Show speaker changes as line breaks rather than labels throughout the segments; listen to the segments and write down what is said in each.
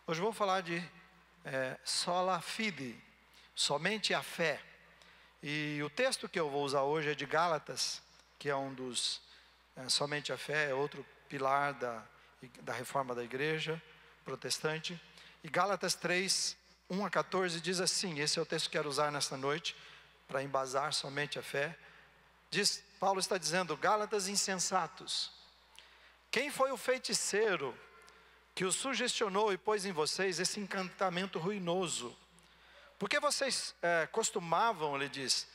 Hoje eu vou falar de sola fide, somente a fé. E o texto que eu vou usar hoje é de Gálatas, que é um dos, somente a fé, é outro pilar da reforma da igreja protestante. E Gálatas 3, 1 a 14 diz assim, esse é o texto que quero usar nesta noite, para embasar somente a fé. Paulo está dizendo, Gálatas insensatos, quem foi o feiticeiro que o sugestionou e pôs em vocês esse encantamento ruinoso? Porque vocês costumavam, ele diz,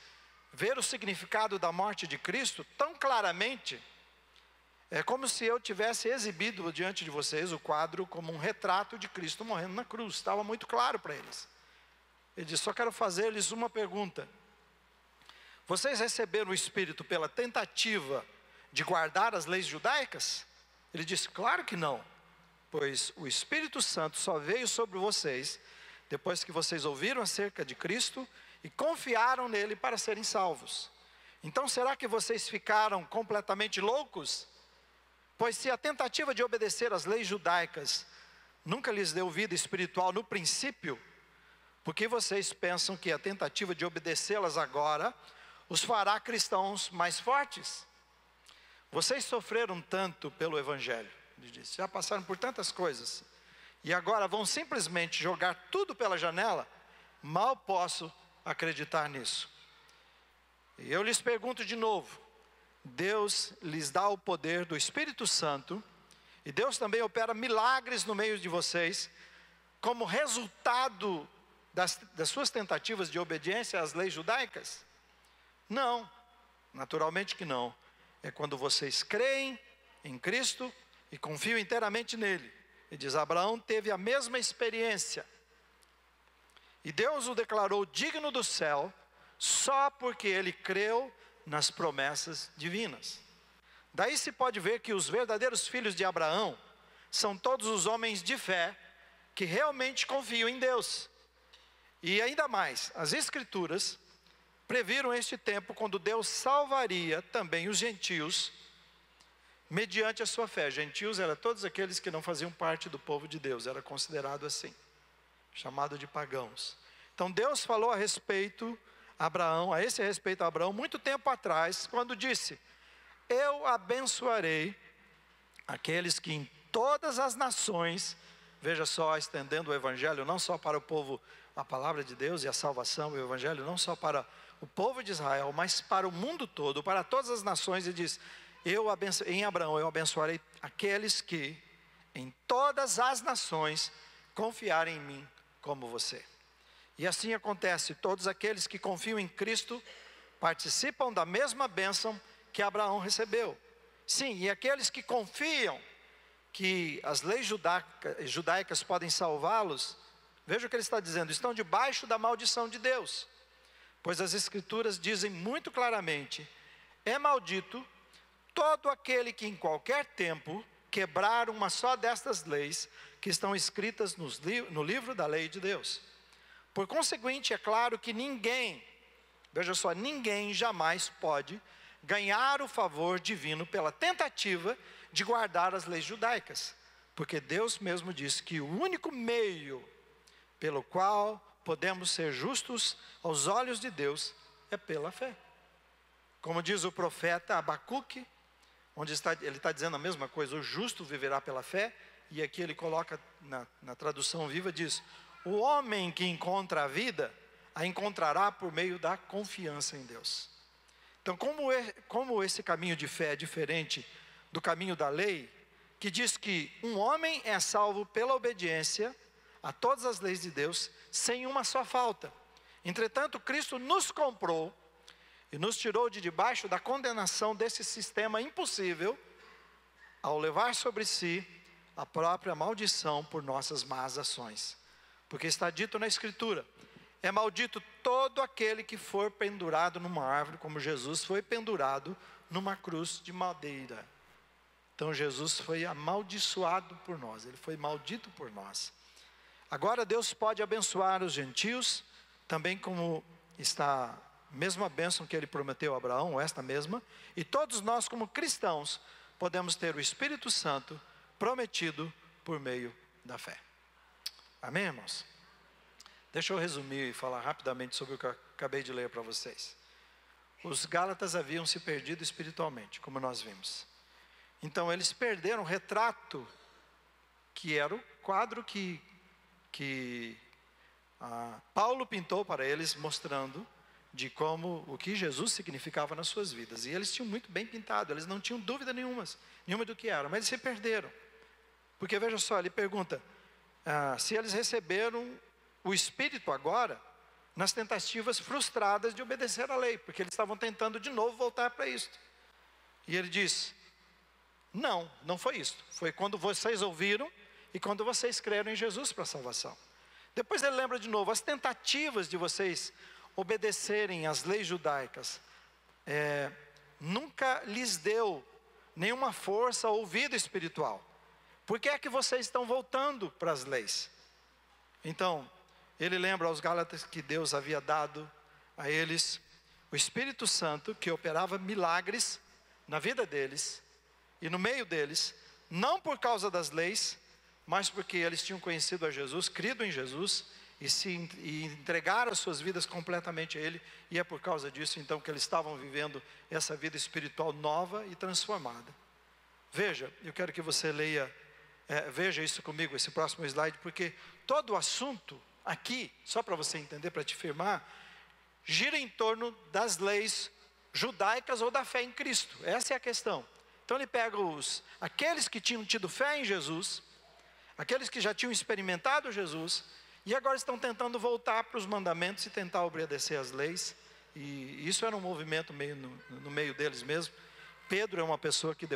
ver o significado da morte de Cristo tão claramente, é como se eu tivesse exibido diante de vocês o quadro como um retrato de Cristo morrendo na cruz. Estava muito claro para eles. Ele diz, só quero fazer-lhes uma pergunta. Vocês receberam o Espírito pela tentativa de guardar as leis judaicas? Ele disse, claro que não. Pois o Espírito Santo só veio sobre vocês depois que vocês ouviram acerca de Cristo e confiaram nele para serem salvos. Então será que vocês ficaram completamente loucos? Pois se a tentativa de obedecer às leis judaicas nunca lhes deu vida espiritual no princípio, por que vocês pensam que a tentativa de obedecê-las agora os fará cristãos mais fortes? Vocês sofreram tanto pelo Evangelho, ele disse, já passaram por tantas coisas, e agora vão simplesmente jogar tudo pela janela? Mal posso acreditar nisso. E eu lhes pergunto de novo, Deus lhes dá o poder do Espírito Santo, e Deus também opera milagres no meio de vocês, como resultado das suas tentativas de obediência às leis judaicas? Não, naturalmente que não. É quando vocês creem em Cristo e confiam inteiramente nele. E diz, Abraão teve a mesma experiência, e Deus o declarou digno do céu, só porque ele creu nas promessas divinas. Daí se pode ver que os verdadeiros filhos de Abraão são todos os homens de fé, que realmente confiam em Deus. E ainda mais, as Escrituras previram este tempo quando Deus salvaria também os gentios, mediante a sua fé. Gentios eram todos aqueles que não faziam parte do povo de Deus, era considerado assim, chamado de pagãos. Então Deus falou a esse respeito a Abraão, muito tempo atrás, quando disse, eu abençoarei aqueles que em todas as nações, veja só, estendendo o Evangelho não só para o povo, a palavra de Deus e a salvação, o Evangelho não só para o povo de Israel, mas para o mundo todo, para todas as nações, e diz, em Abraão eu abençoarei aqueles que em todas as nações confiarem em mim como você. E assim acontece, todos aqueles que confiam em Cristo participam da mesma bênção que Abraão recebeu. Sim, e aqueles que confiam que as leis judaicas podem salvá-los, veja o que ele está dizendo, estão debaixo da maldição de Deus. Pois as Escrituras dizem muito claramente, é maldito todo aquele que em qualquer tempo quebrar uma só destas leis que estão escritas no livro da lei de Deus. Por conseguinte, é claro que ninguém, veja só, ninguém jamais pode ganhar o favor divino pela tentativa de guardar as leis judaicas. Porque Deus mesmo disse que o único meio pelo qual podemos ser justos aos olhos de Deus é pela fé. Como diz o profeta Abacuque, ele está dizendo a mesma coisa, o justo viverá pela fé, e aqui ele coloca na tradução viva, diz, o homem que encontra a vida, a encontrará por meio da confiança em Deus. Então, como esse caminho de fé é diferente do caminho da lei, que diz que um homem é salvo pela obediência a todas as leis de Deus, sem uma só falta. Entretanto, Cristo nos comprou, e nos tirou de debaixo da condenação desse sistema impossível, ao levar sobre si a própria maldição por nossas más ações. Porque está dito na Escritura, é maldito todo aquele que for pendurado numa árvore, como Jesus foi pendurado numa cruz de madeira. Então Jesus foi amaldiçoado por nós, ele foi maldito por nós. Agora Deus pode abençoar os gentios, também como está mesma bênção que ele prometeu a Abraão, esta mesma, e todos nós como cristãos podemos ter o Espírito Santo prometido por meio da fé. Amém, irmãos? Deixa eu resumir e falar rapidamente sobre o que eu acabei de ler para vocês. Os Gálatas haviam se perdido espiritualmente, como nós vimos. Então eles perderam o retrato, que era o quadro que Paulo pintou para eles, mostrando de como o que Jesus significava nas suas vidas. E eles tinham muito bem pintado, eles não tinham dúvida nenhuma do que era, mas eles se perderam. Porque veja só, ele pergunta se eles receberam o Espírito agora nas tentativas frustradas de obedecer à lei, porque eles estavam tentando de novo voltar para isso. E ele diz: não foi isso, foi quando vocês ouviram e quando vocês creram em Jesus para a salvação. Depois ele lembra de novo, as tentativas de vocês obedecerem às leis judaicas nunca lhes deu nenhuma força ou vida espiritual. Por que é que vocês estão voltando para as leis? Então, ele lembra aos Gálatas que Deus havia dado a eles o Espírito Santo, que operava milagres na vida deles e no meio deles, não por causa das leis, mas porque eles tinham conhecido a Jesus, crido em Jesus e entregaram as suas vidas completamente a Ele, e é por causa disso então que eles estavam vivendo essa vida espiritual nova e transformada. Veja, eu quero que você veja isso comigo, esse próximo slide, porque todo o assunto aqui, só para você entender, para te firmar, gira em torno das leis judaicas ou da fé em Cristo. Essa é a questão. Então ele pega aqueles que tinham tido fé em Jesus, aqueles que já tinham experimentado Jesus, e agora estão tentando voltar para os mandamentos e tentar obedecer às leis. E isso era um movimento meio no meio deles mesmo. Pedro é uma pessoa que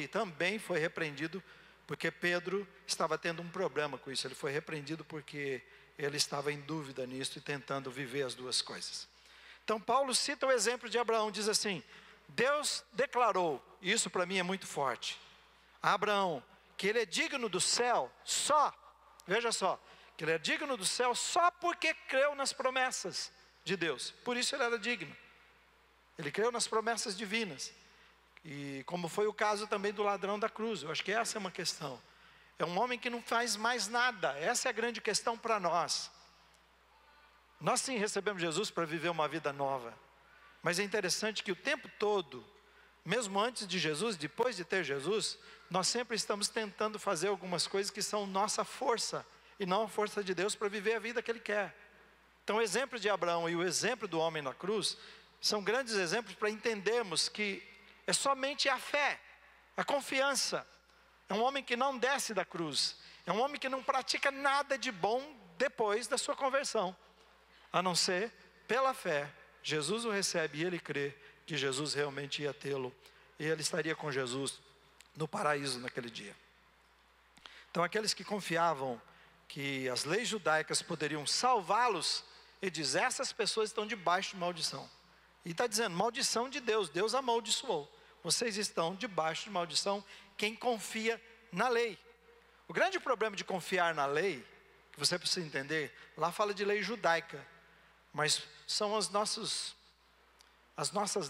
também foi repreendido, porque Pedro estava tendo um problema com isso. Ele foi repreendido porque ele estava em dúvida nisso e tentando viver as duas coisas. Então Paulo cita o exemplo de Abraão, diz assim: Deus declarou, e isso para mim é muito forte, a Abraão, que ele é digno do céu veja só, que ele é digno do céu só porque creu nas promessas de Deus. Por isso ele era digno. Ele creu nas promessas divinas. E como foi o caso também do ladrão da cruz, eu acho que essa é uma questão. É um homem que não faz mais nada, essa é a grande questão para nós. Nós sim recebemos Jesus para viver uma vida nova, mas é interessante que o tempo todo, mesmo antes de Jesus, depois de ter Jesus, nós sempre estamos tentando fazer algumas coisas que são nossa força, e não a força de Deus para viver a vida que Ele quer. Então o exemplo de Abraão e o exemplo do homem na cruz, são grandes exemplos para entendermos que é somente a fé, a confiança. É um homem que não desce da cruz, é um homem que não pratica nada de bom depois da sua conversão, a não ser pela fé. Jesus o recebe e ele crê que Jesus realmente ia tê-lo, e ele estaria com Jesus no paraíso naquele dia. Então aqueles que confiavam que as leis judaicas poderiam salvá-los, ele diz: essas pessoas estão debaixo de maldição. E está dizendo, maldição de Deus, Deus amaldiçoou. Vocês estão debaixo de maldição, quem confia na lei. O grande problema de confiar na lei, que você precisa entender, lá fala de lei judaica, mas são as nossas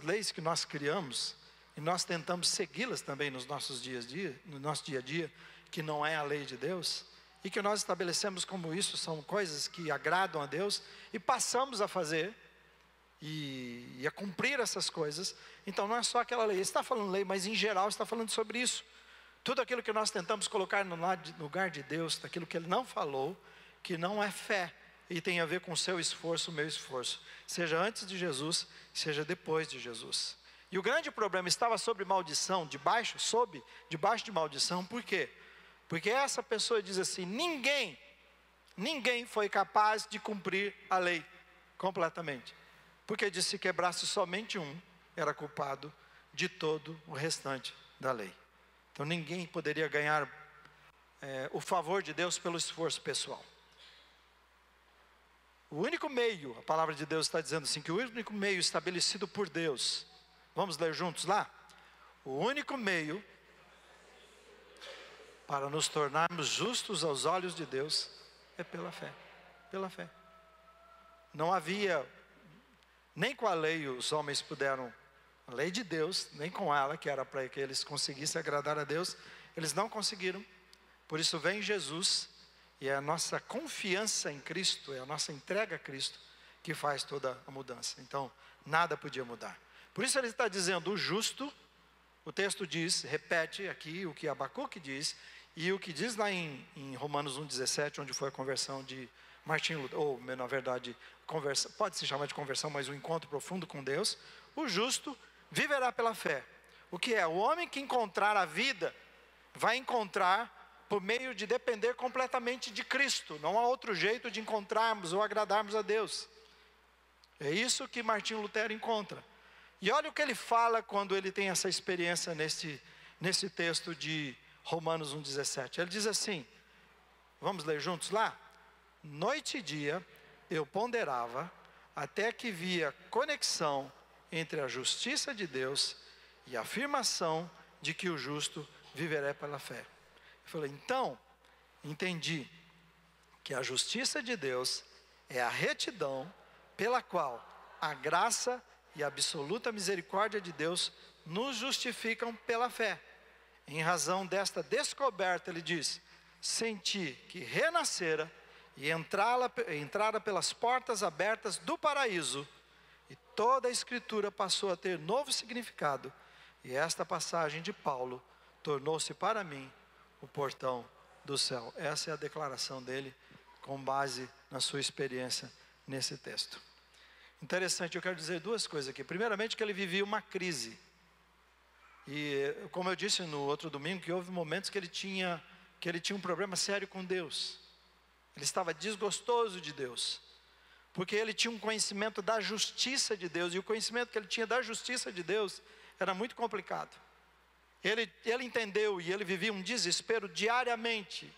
leis que nós criamos, e nós tentamos segui-las também no nosso dia a dia, que não é a lei de Deus, e que nós estabelecemos como isso são coisas que agradam a Deus, e passamos a fazer, e a cumprir essas coisas. Então não é só aquela lei, ele está falando lei, mas em geral está falando sobre isso. Tudo aquilo que nós tentamos colocar no lugar de Deus, daquilo que Ele não falou, que não é fé, e tem a ver com o seu esforço, o meu esforço, seja antes de Jesus, seja depois de Jesus. E o grande problema estava sobre maldição, debaixo de maldição. Por quê? Porque essa pessoa diz assim: ninguém foi capaz de cumprir a lei completamente, porque diz: se quebrasse somente um, era culpado de todo o restante da lei. Então ninguém poderia ganhar o favor de Deus pelo esforço pessoal. O único meio, a palavra de Deus está dizendo assim, que o único meio estabelecido por Deus, vamos ler juntos lá? O único meio para nos tornarmos justos aos olhos de Deus é pela fé. Pela fé. Não havia, nem com a lei os homens puderam, a lei de Deus, nem com ela, que era para que eles conseguissem agradar a Deus, eles não conseguiram. Por isso vem Jesus E é a nossa confiança em Cristo, é a nossa entrega a Cristo que faz toda a mudança. Então, nada podia mudar. Por isso ele está dizendo, o justo, o texto diz, repete aqui o que Abacuque diz, e o que diz lá em Romanos 1,17, onde foi a conversão de Martinho Lutero, ou na verdade, pode se chamar de conversão, mas um encontro profundo com Deus. O justo viverá pela fé. O que é? O homem que encontrar a vida, vai encontrar por meio de depender completamente de Cristo. Não há outro jeito de encontrarmos ou agradarmos a Deus. É isso que Martinho Lutero encontra. E olha o que ele fala quando ele tem essa experiência nesse texto de Romanos 1,17. Ele diz assim, vamos ler juntos lá? Noite e dia eu ponderava, até que via conexão entre a justiça de Deus e a afirmação de que o justo viverá pela fé. Eu falei, então, entendi que a justiça de Deus é a retidão pela qual a graça e a absoluta misericórdia de Deus nos justificam pela fé. Em razão desta descoberta, ele diz, senti que renascera e entrara pelas portas abertas do paraíso, e toda a Escritura passou a ter novo significado, e esta passagem de Paulo tornou-se para mim o portão do céu. Essa é a declaração dele, com base na sua experiência nesse texto. Interessante, eu quero dizer duas coisas aqui. Primeiramente, que ele vivia uma crise. E, como eu disse no outro domingo, que houve momentos que ele tinha um problema sério com Deus. Ele estava desgostoso de Deus. Porque ele tinha um conhecimento da justiça de Deus. E o conhecimento que ele tinha da justiça de Deus era muito complicado. Ele entendeu e ele vivia um desespero diariamente.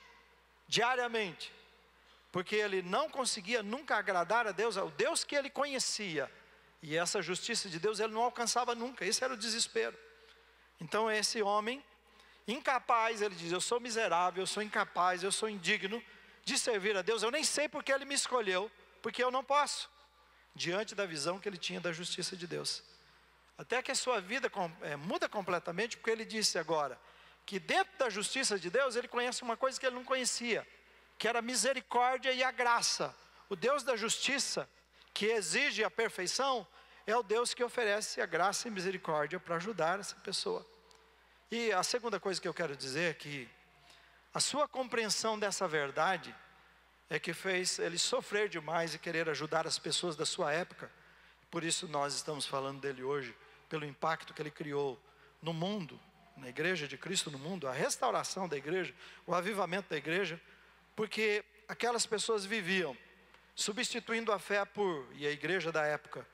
Porque ele não conseguia nunca agradar a Deus, ao Deus que ele conhecia. E essa justiça de Deus ele não alcançava nunca, esse era o desespero. Então esse homem, incapaz, ele diz, eu sou miserável, eu sou incapaz, eu sou indigno de servir a Deus. Eu nem sei porque ele me escolheu, porque eu não posso. Diante da visão que ele tinha da justiça de Deus. Até que a sua vida muda completamente, porque ele disse agora, que dentro da justiça de Deus, ele conhece uma coisa que ele não conhecia, que era a misericórdia e a graça. O Deus da justiça, que exige a perfeição, é o Deus que oferece a graça e misericórdia para ajudar essa pessoa. E a segunda coisa que eu quero dizer é que a sua compreensão dessa verdade é que fez ele sofrer demais e querer ajudar as pessoas da sua época. Por isso nós estamos falando dele hoje, pelo impacto que ele criou no mundo, na igreja de Cristo no mundo, a restauração da igreja, o avivamento da igreja, porque aquelas pessoas viviam substituindo a fé e a igreja da época,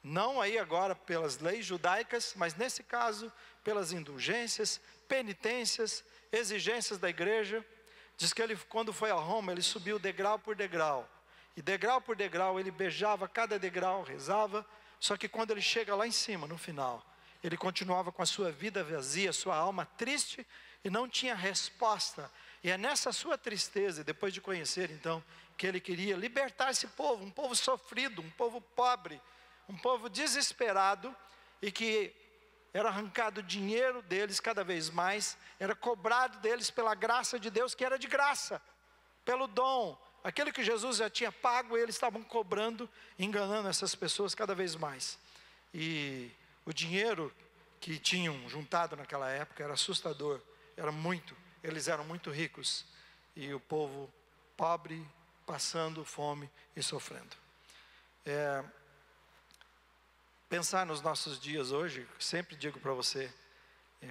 não aí agora pelas leis judaicas, mas nesse caso pelas indulgências, penitências, exigências da igreja. Diz que ele, quando foi a Roma, ele subiu degrau por degrau, e degrau por degrau ele beijava cada degrau, rezava. Só que quando ele chega lá em cima, no final, ele continuava com a sua vida vazia, sua alma triste, e não tinha resposta. E é nessa sua tristeza, depois de conhecer então, que ele queria libertar esse povo, um povo sofrido, um povo pobre, um povo desesperado, e que era arrancado dinheiro deles cada vez mais, era cobrado deles pela graça de Deus, que era de graça, pelo dom, aquele que Jesus já tinha pago, eles estavam cobrando, enganando essas pessoas cada vez mais. E o dinheiro que tinham juntado naquela época era assustador, eles eram muito ricos, e o povo pobre, passando fome e sofrendo. Pensar nos nossos dias hoje, sempre digo para você,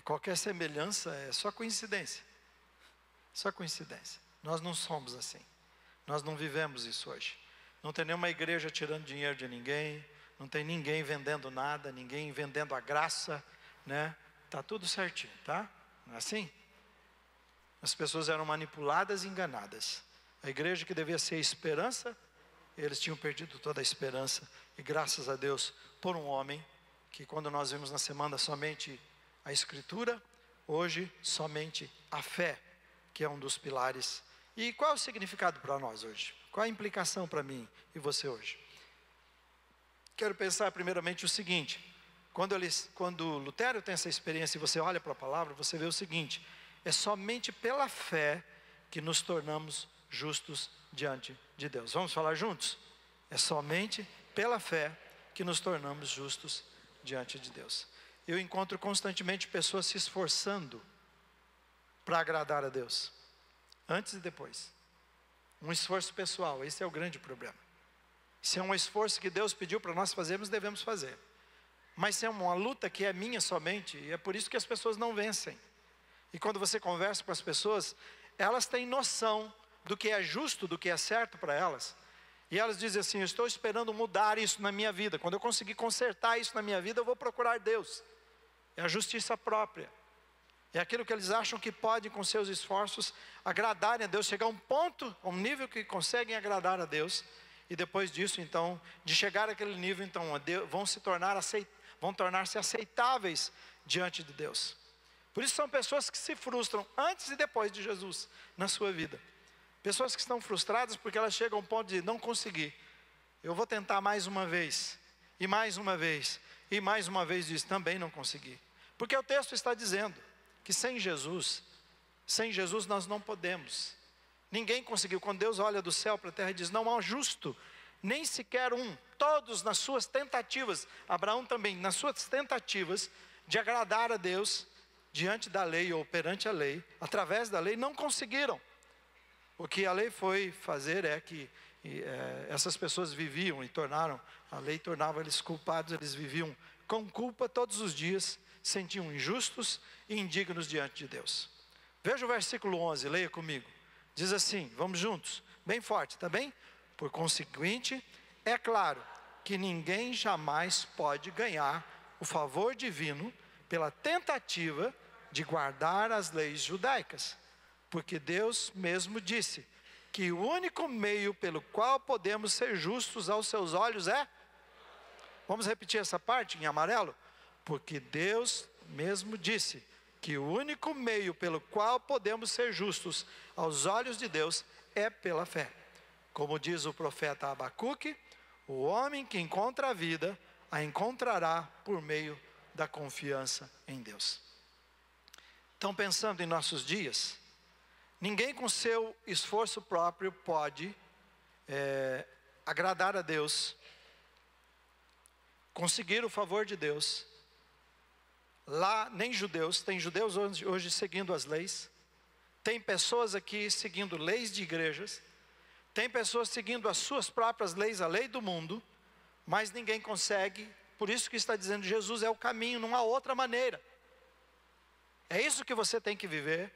qualquer semelhança é só coincidência. Só coincidência. Nós não somos assim. Nós não vivemos isso hoje. Não tem nenhuma igreja tirando dinheiro de ninguém, não tem ninguém vendendo nada, ninguém vendendo a graça, né? Tá tudo certinho, tá? Não é assim? As pessoas eram manipuladas e enganadas. A igreja que devia ser a esperança, eles tinham perdido toda a esperança. E graças a Deus, por um homem, que quando nós vimos na semana somente a Escritura, hoje somente a fé, que é um dos pilares. E qual é o significado para nós hoje? Qual a implicação para mim e você hoje? Quero pensar primeiramente o seguinte, quando Lutero tem essa experiência e você olha para a palavra, você vê o seguinte, é somente pela fé que nos tornamos justos diante de Deus. Vamos falar juntos? É somente pela fé que nos tornamos justos diante de Deus. Eu encontro constantemente pessoas se esforçando para agradar a Deus, antes e depois. Um esforço pessoal, esse é o grande problema. Se é um esforço que Deus pediu para nós fazermos, devemos fazer. Mas se é uma luta que é minha somente, e é por isso que as pessoas não vencem. E quando você conversa com as pessoas, elas têm noção do que é justo, do que é certo para elas. E elas dizem assim: eu estou esperando mudar isso na minha vida. Quando eu conseguir consertar isso na minha vida, eu vou procurar Deus. É a justiça própria. É aquilo que eles acham que podem, com seus esforços, agradarem a Deus. Chegar a um ponto, a um nível que conseguem agradar a Deus. E depois disso, então, de chegar àquele nível, então, vão tornar-se aceitáveis diante de Deus. Por isso são pessoas que se frustram antes e depois de Jesus na sua vida. Pessoas que estão frustradas porque elas chegam a um ponto de não conseguir. Eu vou tentar mais uma vez, e mais uma vez, e mais uma vez, diz, também não consegui. Porque o texto está dizendo que sem Jesus nós não podemos. Ninguém conseguiu. Quando Deus olha do céu para a terra e diz: não há justo, nem sequer um. Todos nas suas tentativas, Abraão também, nas suas tentativas de agradar a Deus, diante da lei ou perante a lei, através da lei, não conseguiram. O que a lei foi fazer é que essas pessoas viviam a lei tornava eles culpados, eles viviam com culpa todos os dias, sentiam injustos e indignos diante de Deus. Veja o versículo 11, leia comigo. Diz assim, vamos juntos, bem forte, tá bem? Por conseguinte, é claro que ninguém jamais pode ganhar o favor divino pela tentativa de guardar as leis judaicas. Porque Deus mesmo disse que o único meio pelo qual podemos ser justos aos seus olhos é... Vamos repetir essa parte em amarelo? Porque Deus mesmo disse que o único meio pelo qual podemos ser justos aos olhos de Deus é pela fé. Como diz o profeta Abacuque, o homem que encontra a vida, a encontrará por meio da confiança em Deus. Então, pensando em nossos dias, ninguém com seu esforço próprio pode agradar a Deus, conseguir o favor de Deus. Lá nem judeus, tem judeus hoje seguindo as leis, tem pessoas aqui seguindo leis de igrejas, tem pessoas seguindo as suas próprias leis, a lei do mundo, mas ninguém consegue. Por isso que está dizendo, Jesus é o caminho, não há outra maneira. É isso que você tem que viver,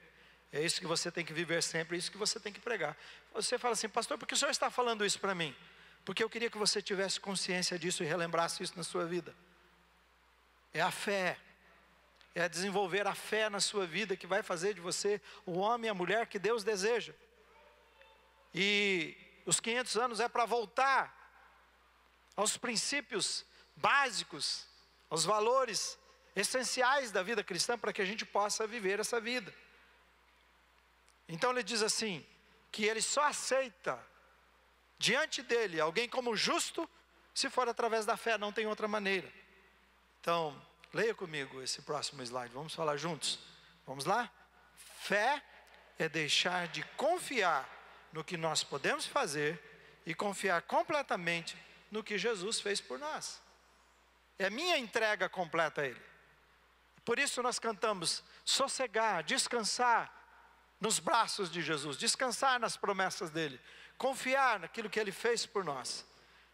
é isso que você tem que viver sempre, é isso que você tem que pregar. Você fala assim: pastor, por que o senhor está falando isso para mim? Porque eu queria que você tivesse consciência disso e relembrasse isso na sua vida. É a fé, é desenvolver a fé na sua vida que vai fazer de você o homem e a mulher que Deus deseja. E os 500 anos é para voltar aos princípios básicos, aos valores essenciais da vida cristã, para que a gente possa viver essa vida. Então ele diz assim, que ele só aceita diante dele alguém como justo, se for através da fé, não tem outra maneira. Então, leia comigo esse próximo slide, vamos falar juntos. Vamos lá? Fé é deixar de confiar no que nós podemos fazer e confiar completamente no que Jesus fez por nós. É minha entrega completa a Ele. Por isso nós cantamos sossegar, descansar nos braços de Jesus, descansar nas promessas dEle, confiar naquilo que Ele fez por nós.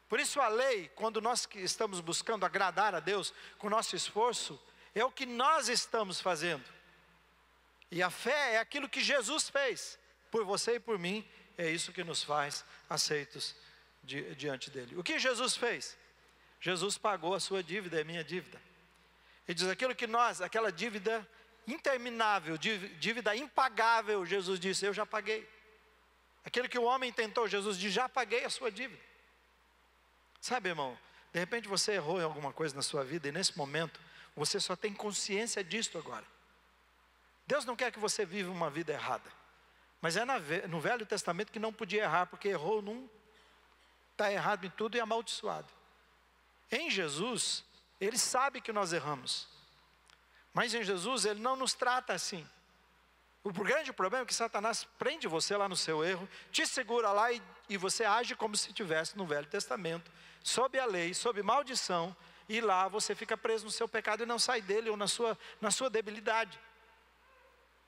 Por isso a lei, quando nós estamos buscando agradar a Deus com o nosso esforço, é o que nós estamos fazendo. E a fé é aquilo que Jesus fez por você e por mim, é isso que nos faz aceitos diante dEle. O que Jesus fez? Jesus pagou a sua dívida, é a minha dívida. Ele diz aquela dívida interminável, dívida impagável, Jesus disse, eu já paguei. Aquilo que o homem tentou, Jesus disse, já paguei a sua dívida. Sabe, irmão, de repente você errou em alguma coisa na sua vida e nesse momento você só tem consciência disto agora. Deus não quer que você viva uma vida errada, mas é no Velho Testamento que não podia errar, porque errou está errado em tudo e amaldiçoado. Em Jesus, Ele sabe que nós erramos, mas em Jesus Ele não nos trata assim. O grande problema é que Satanás prende você lá no seu erro, te segura lá e você age como se estivesse no Velho Testamento, sob a lei, sob maldição, e lá você fica preso no seu pecado e não sai dele ou na sua debilidade.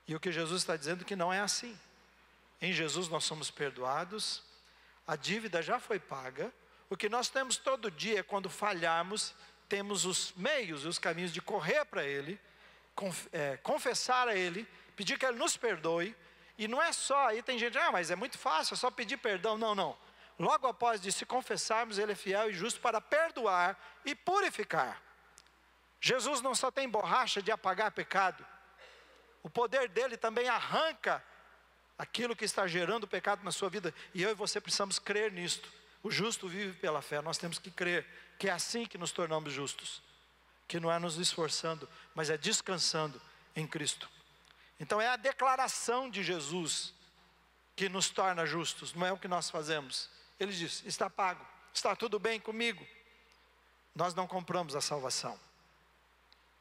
E o que Jesus está dizendo é que não é assim. Em Jesus nós somos perdoados, a dívida já foi paga. O que nós temos todo dia é quando falharmos, temos os meios e os caminhos de correr para Ele, confessar a Ele, pedir que Ele nos perdoe. E não é só, aí tem gente, mas é muito fácil, é só pedir perdão. Não. Logo após de se confessarmos, Ele é fiel e justo para perdoar e purificar. Jesus não só tem borracha de apagar pecado, o poder dele também arranca aquilo que está gerando pecado na sua vida. E eu e você precisamos crer nisto. O justo vive pela fé. Nós temos que crer que é assim que nos tornamos justos. Que não é nos esforçando, mas é descansando em Cristo. Então é a declaração de Jesus que nos torna justos, não é o que nós fazemos. Ele diz, está pago, está tudo bem comigo. Nós não compramos a salvação.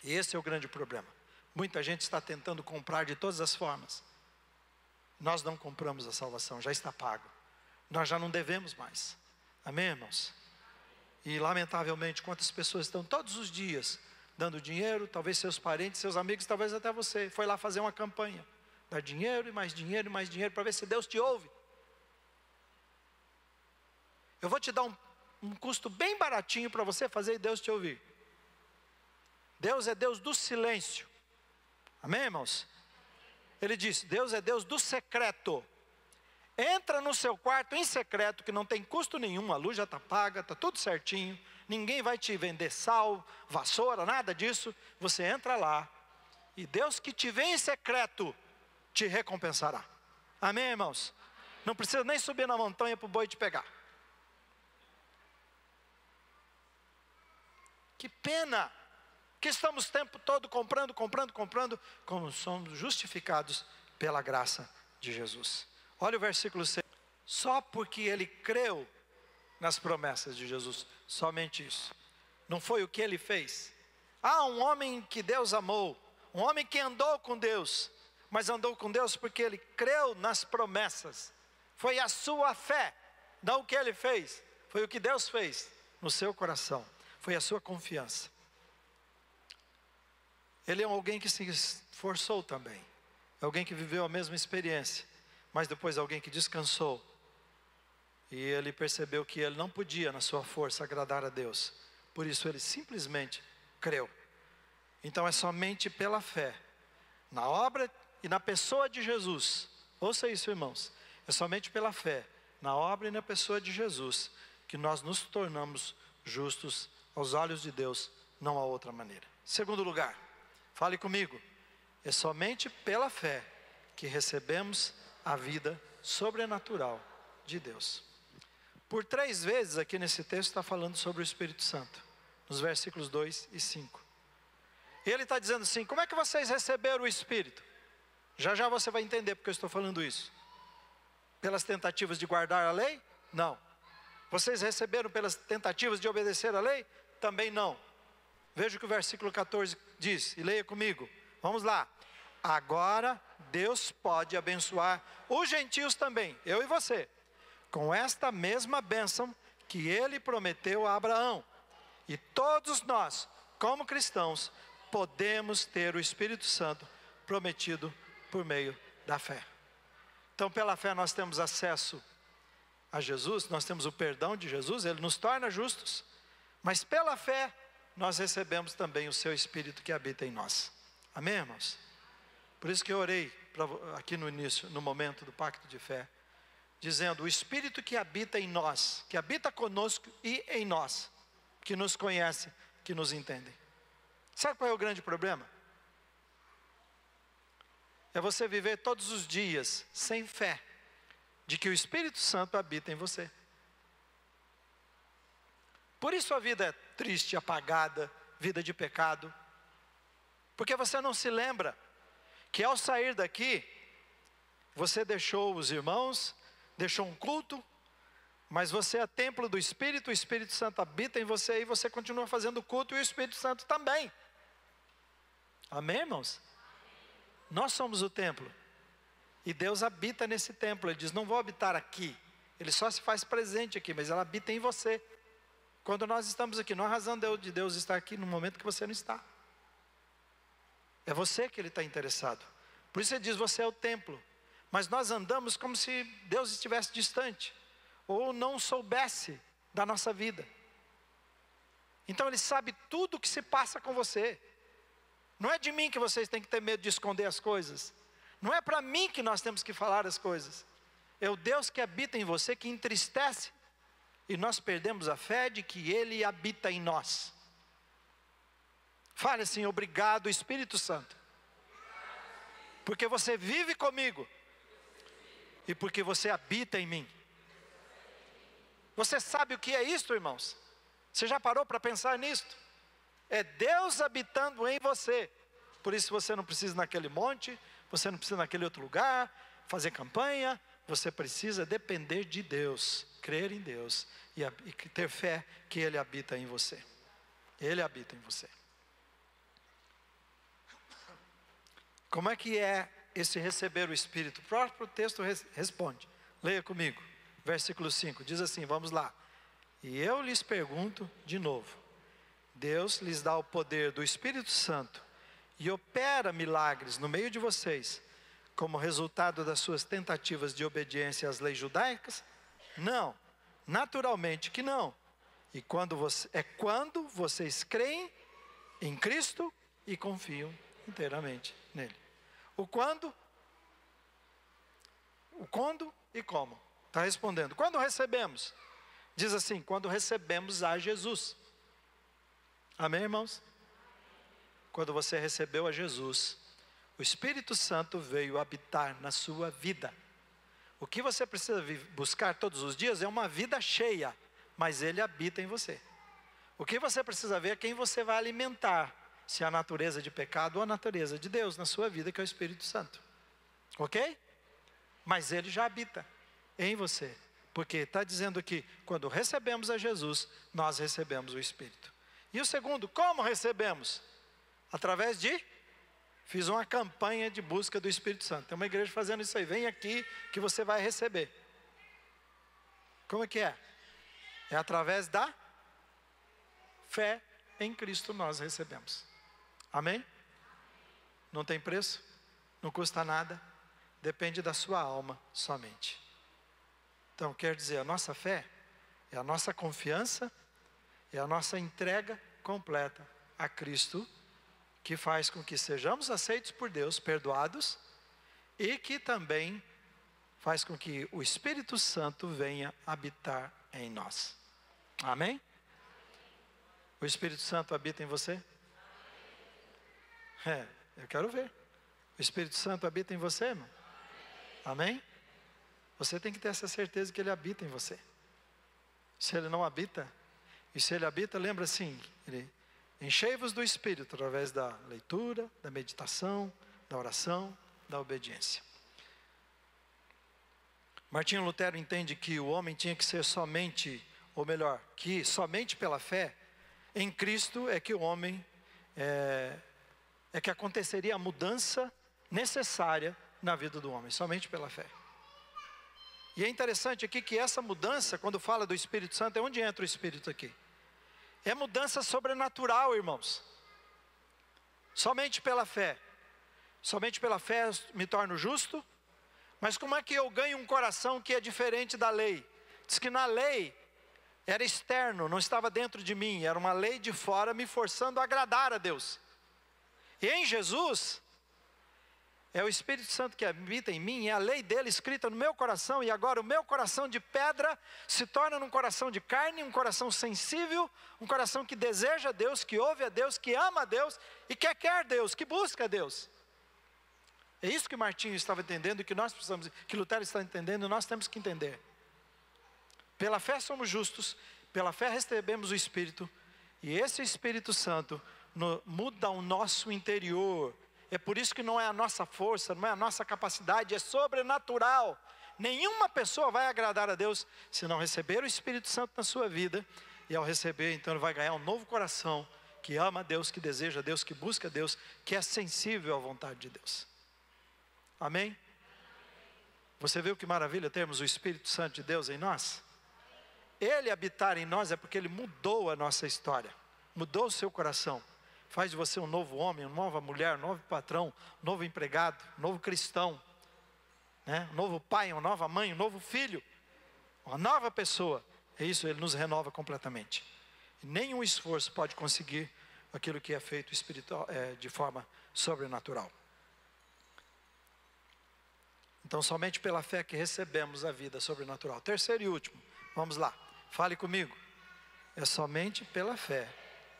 E esse é o grande problema. Muita gente está tentando comprar de todas as formas. Nós não compramos a salvação, já está pago. Nós já não devemos mais. Amém, irmãos? E lamentavelmente, quantas pessoas estão todos os dias dando dinheiro, talvez seus parentes, seus amigos, talvez até você, foi lá fazer uma campanha. Dar dinheiro e mais dinheiro e mais dinheiro para ver se Deus te ouve. Eu vou te dar um custo bem baratinho para você fazer e Deus te ouvir. Deus é Deus do silêncio. Amém, irmãos? Ele diz, Deus é Deus do secreto. Entra no seu quarto em secreto, que não tem custo nenhum, a luz já está paga, está tudo certinho. Ninguém vai te vender sal, vassoura, nada disso. Você entra lá e Deus que te vê em secreto te recompensará. Amém, irmãos? Não precisa nem subir na montanha para o boi te pegar. Que pena que estamos o tempo todo comprando, como somos justificados pela graça de Jesus. Olha o versículo 6. Só porque ele creu nas promessas de Jesus, somente isso. Não foi o que ele fez. Um homem que Deus amou, um homem que andou com Deus, mas andou com Deus porque ele creu nas promessas. Foi a sua fé, não o que ele fez, foi o que Deus fez no seu coração, foi a sua confiança. Ele é alguém que se esforçou também, é alguém que viveu a mesma experiência, mas depois alguém que descansou. E ele percebeu que ele não podia na sua força agradar a Deus. Por isso ele simplesmente creu. Então é somente pela fé, na obra e na pessoa de Jesus. Ouça isso, irmãos. É somente pela fé, na obra e na pessoa de Jesus, que nós nos tornamos justos aos olhos de Deus, não há outra maneira. Segundo lugar, fale comigo. É somente pela fé que recebemos a vida sobrenatural de Deus. Por 3 vezes aqui nesse texto está falando sobre o Espírito Santo, nos versículos 2 e 5. E ele está dizendo assim, como é que vocês receberam o Espírito? Já já você vai entender porque eu estou falando isso. Pelas tentativas de guardar a lei? Não. Vocês receberam pelas tentativas de obedecer a lei? Também não. Veja o que o versículo 14 diz, e leia comigo. Vamos lá. Agora Deus pode abençoar os gentios também, eu e você, com esta mesma bênção que Ele prometeu a Abraão. E todos nós, como cristãos, podemos ter o Espírito Santo prometido por meio da fé. Então pela fé nós temos acesso a Jesus, nós temos o perdão de Jesus, Ele nos torna justos. Mas pela fé nós recebemos também o seu Espírito que habita em nós. Amém, irmãos? Por isso que eu orei aqui no início, no momento do pacto de fé, dizendo, o Espírito que habita em nós, que habita conosco e em nós, que nos conhece, que nos entende. Sabe qual é o grande problema? É você viver todos os dias sem fé, de que o Espírito Santo habita em você. Por isso a vida é triste, apagada, vida de pecado, porque você não se lembra que ao sair daqui, você deixou os irmãos, deixou um culto, mas você é templo do Espírito, o Espírito Santo habita em você e você continua fazendo culto e o Espírito Santo também. Amém, irmãos? Nós somos o templo. E Deus habita nesse templo. Ele diz, não vou habitar aqui. Ele só se faz presente aqui, mas ela habita em você. Quando nós estamos aqui, não é razão de Deus estar aqui no momento que você não está. É você que Ele está interessado. Por isso Ele diz, você é o templo. Mas nós andamos como se Deus estivesse distante, ou não soubesse da nossa vida. Então Ele sabe tudo o que se passa com você. Não é de mim que vocês têm que ter medo de esconder as coisas. Não é para mim que nós temos que falar as coisas. É o Deus que habita em você que entristece. E nós perdemos a fé de que Ele habita em nós. Fale assim, obrigado Espírito Santo. Porque você vive comigo. E porque você habita em mim. Você sabe o que é isto, irmãos? Você já parou para pensar nisto? É Deus habitando em você. Por isso você não precisa ir naquele monte, você não precisa ir naquele outro lugar, fazer campanha. Você precisa depender de Deus, crer em Deus e ter fé que Ele habita em você. Ele habita em você. Como é que é esse receber o Espírito? O próprio texto responde. Leia comigo, versículo 5, diz assim, vamos lá. E eu lhes pergunto de novo. Deus lhes dá o poder do Espírito Santo e opera milagres no meio de vocês, como resultado das suas tentativas de obediência às leis judaicas? Não, naturalmente que não. E quando vocês creem em Cristo e confiam inteiramente nele. O quando e como? Está respondendo. Quando recebemos? Diz assim, quando recebemos a Jesus. Amém, irmãos? Quando você recebeu a Jesus, o Espírito Santo veio habitar na sua vida. O que você precisa buscar todos os dias é uma vida cheia, mas Ele habita em você. O que você precisa ver é quem você vai alimentar, se é a natureza de pecado ou a natureza de Deus na sua vida, que é o Espírito Santo. Ok? Mas Ele já habita em você. Porque está dizendo que quando recebemos a Jesus, nós recebemos o Espírito. E o segundo, como recebemos? Através de... Fiz uma campanha de busca do Espírito Santo. Tem uma igreja fazendo isso aí. Vem aqui que você vai receber. Como é que é? É através da fé em Cristo nós recebemos. Amém? Não tem preço? Não custa nada? Depende da sua alma somente. Então quer dizer, a nossa fé é a nossa confiança, é a nossa entrega completa a Cristo, que faz com que sejamos aceitos por Deus, perdoados, e que também faz com que o Espírito Santo venha habitar em nós. Amém? O Espírito Santo habita em você? Eu quero ver. O Espírito Santo habita em você, irmão? Amém? Você tem que ter essa certeza que Ele habita em você. Se Ele não habita, e se Ele habita, lembra assim, enchei-vos do Espírito através da leitura, da meditação, da oração, da obediência. Martinho Lutero entende que o homem tinha que ser somente, ou melhor, que somente pela fé em Cristo é que o homem, é que aconteceria a mudança necessária na vida do homem, somente pela fé. E é interessante aqui que essa mudança, quando fala do Espírito Santo, é onde entra o Espírito aqui? É mudança sobrenatural, irmãos. Somente pela fé. Somente pela fé eu me torno justo. Mas como é que eu ganho um coração que é diferente da lei? Diz que na lei era externo, não estava dentro de mim. Era uma lei de fora me forçando a agradar a Deus. E em Jesus, é o Espírito Santo que habita em mim, é a lei dele escrita no meu coração, e agora o meu coração de pedra se torna num coração de carne, um coração sensível, um coração que deseja Deus, que ouve a Deus, que ama a Deus, e que quer Deus, que busca Deus. É isso que Martinho estava entendendo, e que nós precisamos, que Lutero está entendendo, e nós temos que entender. Pela fé somos justos, pela fé recebemos o Espírito, e esse Espírito Santo muda o nosso interior. É por isso que não é a nossa força, não é a nossa capacidade, é sobrenatural. Nenhuma pessoa vai agradar a Deus se não receber o Espírito Santo na sua vida. E ao receber, então ele vai ganhar um novo coração, que ama a Deus, que deseja a Deus, que busca a Deus, que é sensível à vontade de Deus. Amém? Você viu que maravilha termos o Espírito Santo de Deus em nós? Ele habitar em nós é porque Ele mudou a nossa história, mudou o seu coração, faz de você um novo homem, uma nova mulher, um novo patrão, um novo empregado, um novo cristão, né? Um novo pai, uma nova mãe, um novo filho, uma nova pessoa. É isso, Ele nos renova completamente. E nenhum esforço pode conseguir aquilo que é feito espiritual, de forma sobrenatural. Então, somente pela fé que recebemos a vida sobrenatural. Terceiro e último, vamos lá, fale comigo. É somente pela fé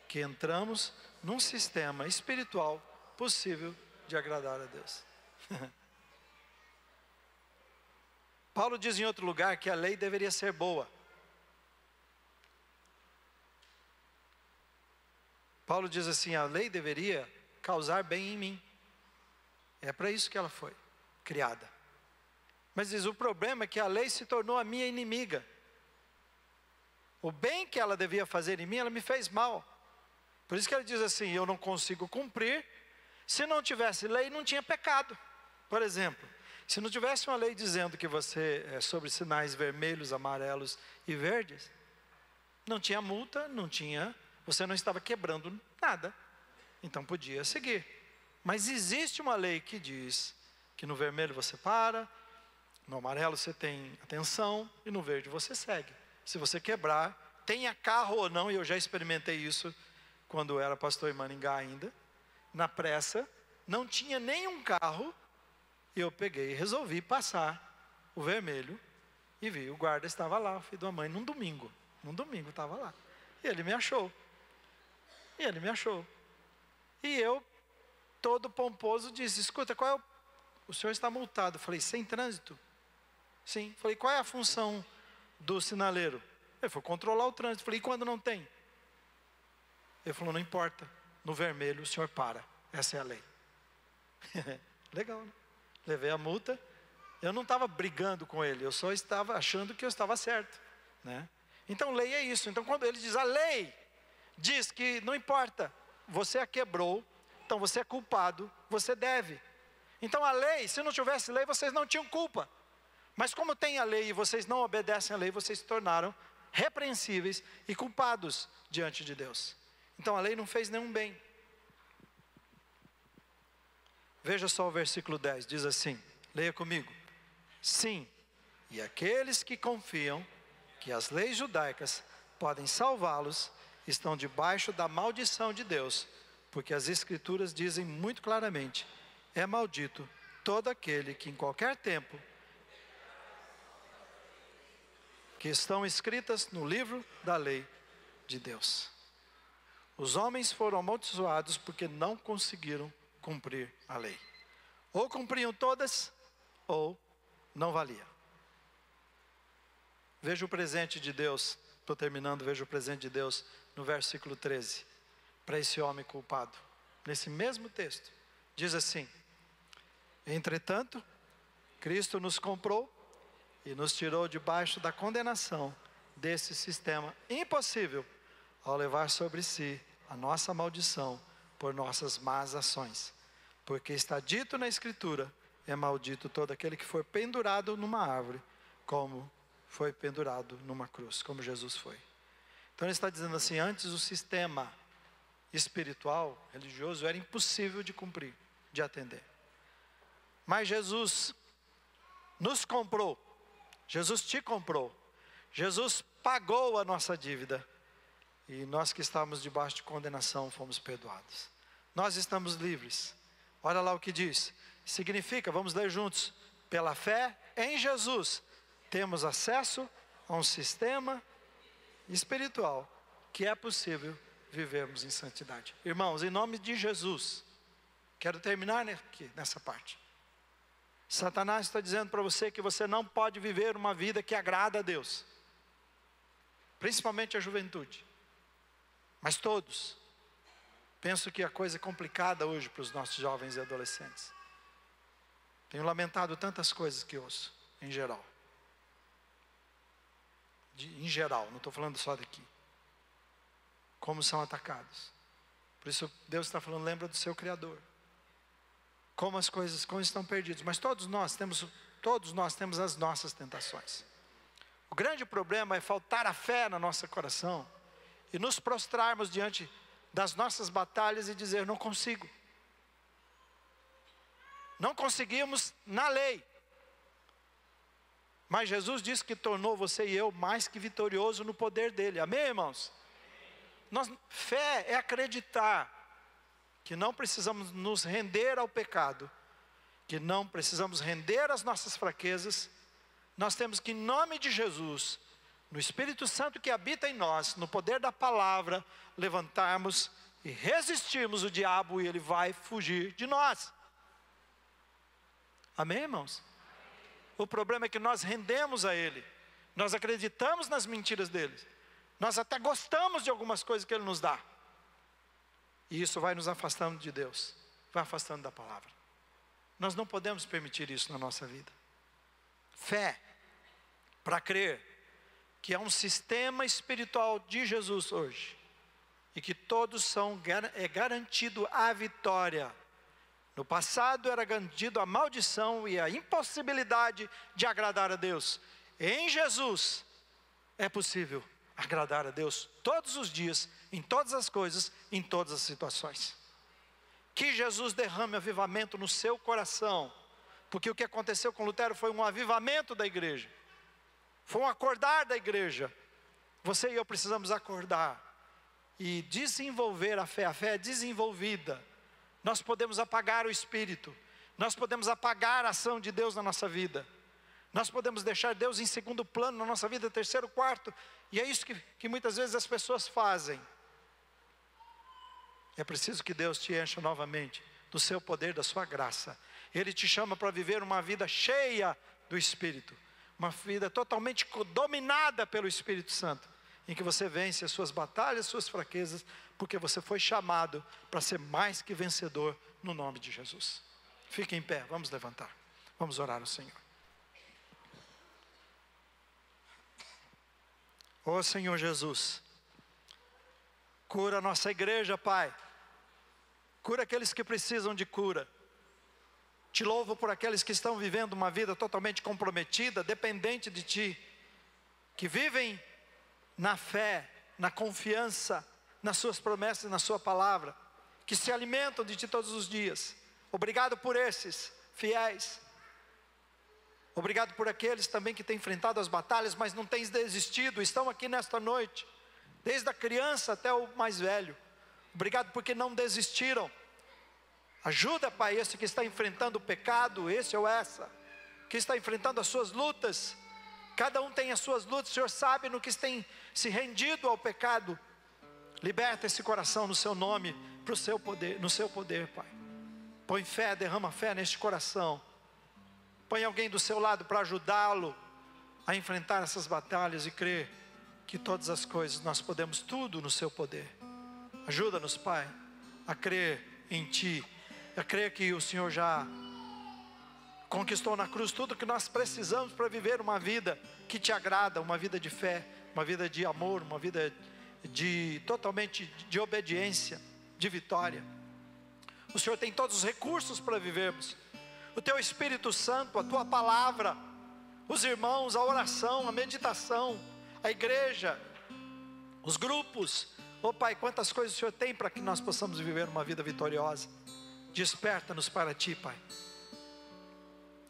que entramos num sistema espiritual possível de agradar a Deus. Paulo diz em outro lugar que a lei deveria ser boa. Paulo diz assim, a lei deveria causar bem em mim. É para isso que ela foi criada. Mas diz, o problema é que a lei se tornou a minha inimiga. O bem que ela devia fazer em mim, ela me fez mal. Por isso que ele diz assim, eu não consigo cumprir. Se não tivesse lei, não tinha pecado. Por exemplo, se não tivesse uma lei dizendo que você é sobre sinais vermelhos, amarelos e verdes, não tinha multa, você não estava quebrando nada. Então podia seguir. Mas existe uma lei que diz que no vermelho você para, no amarelo você tem atenção e no verde você segue. Se você quebrar, tenha carro ou não, e eu já experimentei isso quando eu era pastor em Maringá ainda, na pressa, não tinha nenhum carro, e eu peguei e resolvi passar o vermelho, e vi, o guarda estava lá, o filho da mãe, num domingo estava lá, e ele me achou, e eu, todo pomposo, disse, escuta, o senhor está multado. Eu falei, sem trânsito? Sim. Falei, qual é a função do sinaleiro? Ele falou, controlar o trânsito. Eu falei, e quando não tem? Ele falou, não importa, no vermelho o senhor para, essa é a lei. Legal, né? Levei a multa, eu não estava brigando com ele, eu só estava achando que eu estava certo, né? Então lei é isso. Então quando ele diz, a lei diz que não importa, você a quebrou, então você é culpado, você deve. Então a lei, se não tivesse lei, vocês não tinham culpa. Mas como tem a lei e vocês não obedecem à lei, vocês se tornaram repreensíveis e culpados diante de Deus. Então a lei não fez nenhum bem. Veja só o versículo 10, diz assim, leia comigo. Sim, e aqueles que confiam que as leis judaicas podem salvá-los, estão debaixo da maldição de Deus, porque as Escrituras dizem muito claramente, é maldito todo aquele que em qualquer tempo, que estão escritas no livro da lei de Deus. Os homens foram amaldiçoados porque não conseguiram cumprir a lei. Ou cumpriam todas, ou não valia. Veja o presente de Deus, estou terminando, veja o presente de Deus no versículo 13, para esse homem culpado. Nesse mesmo texto, diz assim, entretanto, Cristo nos comprou e nos tirou debaixo da condenação desse sistema impossível, ao levar sobre si a nossa maldição por nossas más ações. Porque está dito na Escritura, é maldito todo aquele que for pendurado numa árvore, como foi pendurado numa cruz, como Jesus foi. Então ele está dizendo assim, antes o sistema espiritual, religioso, era impossível de cumprir, de atender. Mas Jesus nos comprou, Jesus te comprou, Jesus pagou a nossa dívida, e nós que estávamos debaixo de condenação fomos perdoados. Nós estamos livres. Olha lá o que diz. Significa, vamos ler juntos, pela fé em Jesus, temos acesso a um sistema espiritual que é possível vivermos em santidade. Irmãos, em nome de Jesus, quero terminar aqui nessa parte. Satanás está dizendo para você que você não pode viver uma vida que agrada a Deus, principalmente a juventude, mas todos. Penso que a coisa é complicada hoje para os nossos jovens e adolescentes. Tenho lamentado tantas coisas que ouço, em geral. Em geral, não estou falando só daqui. Como são atacados. Por isso Deus está falando, lembra do seu Criador. Como as coisas, como estão perdidas. Mas todos nós temos Todos nós temos as nossas tentações. O grande problema é faltar a fé no nosso coração e nos prostrarmos diante das nossas batalhas e dizer: não consigo. Não conseguimos na lei. Mas Jesus disse que tornou você e eu mais que vitorioso no poder dele. Amém, irmãos? Fé é acreditar que não precisamos nos render ao pecado, que não precisamos render às nossas fraquezas. Nós temos que, em nome de Jesus, no Espírito Santo que habita em nós, no poder da palavra, levantarmos e resistirmos o diabo, e ele vai fugir de nós. Amém, irmãos? O problema é que nós rendemos a ele, nós acreditamos nas mentiras dele, nós até gostamos de algumas coisas que ele nos dá, e isso vai nos afastando de Deus, vai afastando da palavra. Nós não podemos permitir isso na nossa vida. Fé, para crer que é um sistema espiritual de Jesus hoje, e que todos é garantido a vitória. No passado era garantido a maldição e a impossibilidade de agradar a Deus. Em Jesus é possível agradar a Deus todos os dias, em todas as coisas, em todas as situações. Que Jesus derrame avivamento no seu coração, porque o que aconteceu com Lutero foi um avivamento da igreja, foi um acordar da igreja. Você e eu precisamos acordar e desenvolver a fé. A fé é desenvolvida. Nós podemos apagar o Espírito, nós podemos apagar a ação de Deus na nossa vida, nós podemos deixar Deus em segundo plano na nossa vida, terceiro, quarto, e é isso que muitas vezes as pessoas fazem. É preciso que Deus te encha novamente do seu poder, da sua graça. Ele te chama para viver uma vida cheia do Espírito, uma vida totalmente dominada pelo Espírito Santo, em que você vence as suas batalhas, as suas fraquezas, porque você foi chamado para ser mais que vencedor no nome de Jesus. Fique em pé, vamos levantar, vamos orar ao Senhor. Ó Senhor Jesus, cura a nossa igreja, Pai, cura aqueles que precisam de cura. Te louvo por aqueles que estão vivendo uma vida totalmente comprometida, dependente de Ti, que vivem na fé, na confiança, nas suas promessas e na sua palavra, que se alimentam de Ti todos os dias. Obrigado por esses fiéis. Obrigado por aqueles também que têm enfrentado as batalhas, mas não têm desistido, estão aqui nesta noite, desde a criança até o mais velho. Obrigado porque não desistiram. Ajuda, Pai, esse que está enfrentando o pecado, esse ou essa, que está enfrentando as suas lutas. Cada um tem as suas lutas, o Senhor sabe no que tem se rendido ao pecado. Liberta esse coração no seu nome, para o seu poder, no seu poder, Pai. Põe fé, derrama fé neste coração. Põe alguém do seu lado para ajudá-lo a enfrentar essas batalhas e crer que todas as coisas nós podemos tudo no seu poder. Ajuda-nos, Pai, a crer em Ti, a crer que o Senhor já conquistou na cruz tudo que nós precisamos para viver uma vida que Te agrada, uma vida de fé, uma vida de amor, uma vida totalmente de obediência, de vitória. O Senhor tem todos os recursos para vivermos. O Teu Espírito Santo, a Tua palavra, os irmãos, a oração, a meditação, a igreja, os grupos. Pai, quantas coisas o Senhor tem para que nós possamos viver uma vida vitoriosa. Desperta-nos para Ti, Pai.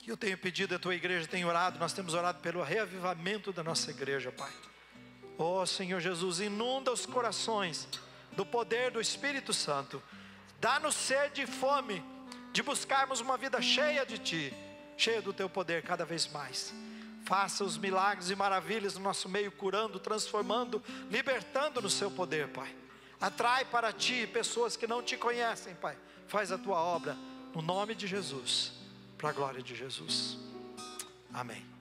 Eu tenho pedido, a Tua igreja tem orado, nós temos orado pelo reavivamento da nossa igreja, Pai. Senhor Jesus, inunda os corações do poder do Espírito Santo. Dá-nos sede e fome de buscarmos uma vida cheia de Ti, cheia do Teu poder cada vez mais. Faça os milagres e maravilhas no nosso meio, curando, transformando, libertando no Seu poder, Pai. Atrai para Ti pessoas que não Te conhecem, Pai. Faz a Tua obra no nome de Jesus, para a glória de Jesus. Amém.